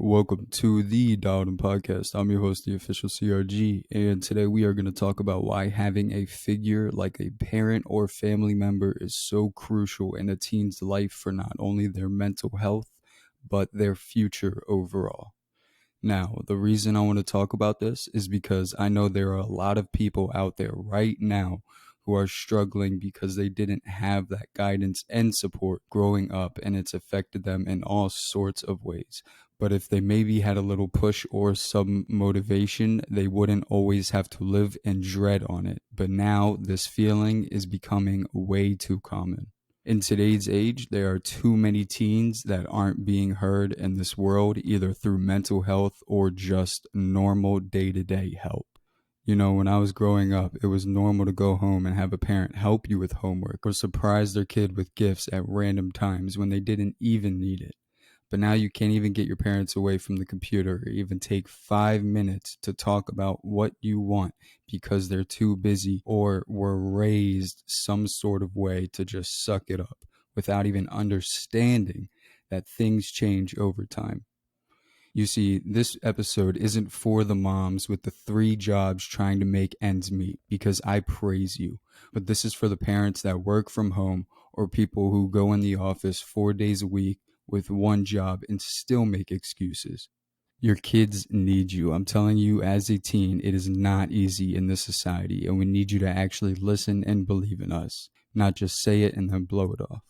Welcome to the Dowden Podcast. I'm your host, the official CRG, and today we are going to talk about why having a figure like a parent or family member is so crucial in a teen's life for not only their mental health, but their future overall. Now, the reason I want to talk about this is because I know there are a lot of people out there right now who are struggling because they didn't have that guidance and support growing up, and it's affected them in all sorts of ways. But if they maybe had a little push or some motivation, they wouldn't always have to live in dread on it. But now this feeling is becoming way too common. In today's age, there are too many teens that aren't being heard in this world, either through mental health or just normal day-to-day help. You know, when I was growing up, it was normal to go home and have a parent help you with homework or surprise their kid with gifts at random times when they didn't even need it. But now you can't even get your parents away from the computer or even take 5 minutes to talk about what you want because they're too busy or were raised some sort of way to just suck it up without even understanding that things change over time. You see, this episode isn't for the moms with the 3 jobs trying to make ends meet, because I praise you. But this is for the parents that work from home or people who go in the office 4 days a week with 1 job and still make excuses. Your kids need you. I'm telling you, as a teen, it is not easy in this society, and we need you to actually listen and believe in us, not just say it and then blow it off.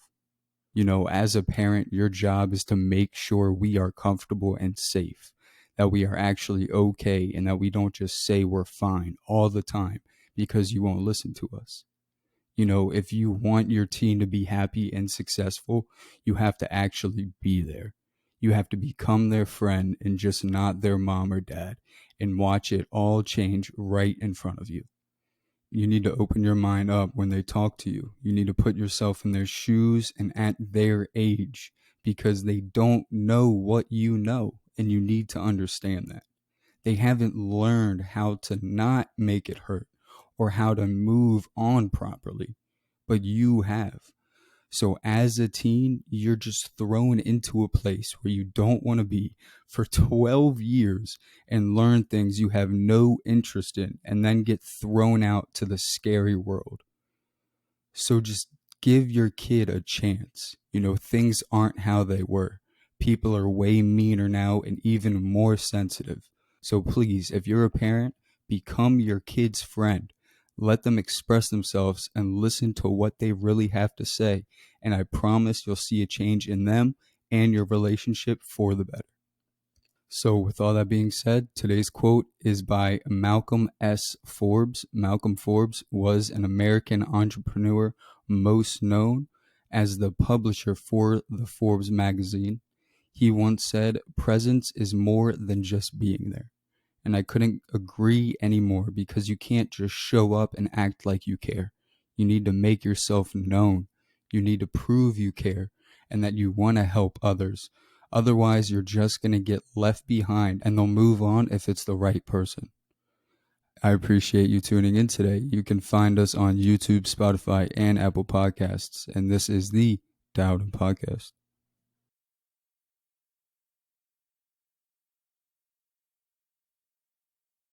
You know, as a parent, your job is to make sure we are comfortable and safe, that we are actually okay, and that we don't just say we're fine all the time because you won't listen to us. You know, if you want your teen to be happy and successful, you have to actually be there. You have to become their friend and just not their mom or dad, and watch it all change right in front of you. You need to open your mind up when they talk to you. You need to put yourself in their shoes and at their age, because they don't know what you know, and you need to understand that. They haven't learned how to not make it hurt or how to move on properly, but you have. So as a teen, you're just thrown into a place where you don't want to be for 12 years and learn things you have no interest in, and then get thrown out to the scary world. So just give your kid a chance. You know, things aren't how they were. People are way meaner now and even more sensitive. So please, if you're a parent, become your kid's friend. Let them express themselves and listen to what they really have to say. And I promise you'll see a change in them and your relationship for the better. So with all that being said, today's quote is by Malcolm S. Forbes. Malcolm Forbes was an American entrepreneur, most known as the publisher for the Forbes magazine. He once said, "Presence is more than just being there." And I couldn't agree anymore, because you can't just show up and act like you care. You need to make yourself known. You need to prove you care and that you want to help others. Otherwise, you're just going to get left behind, and they'll move on if it's the right person. I appreciate you tuning in today. You can find us on YouTube, Spotify, and Apple Podcasts. And this is the Dowden Podcast.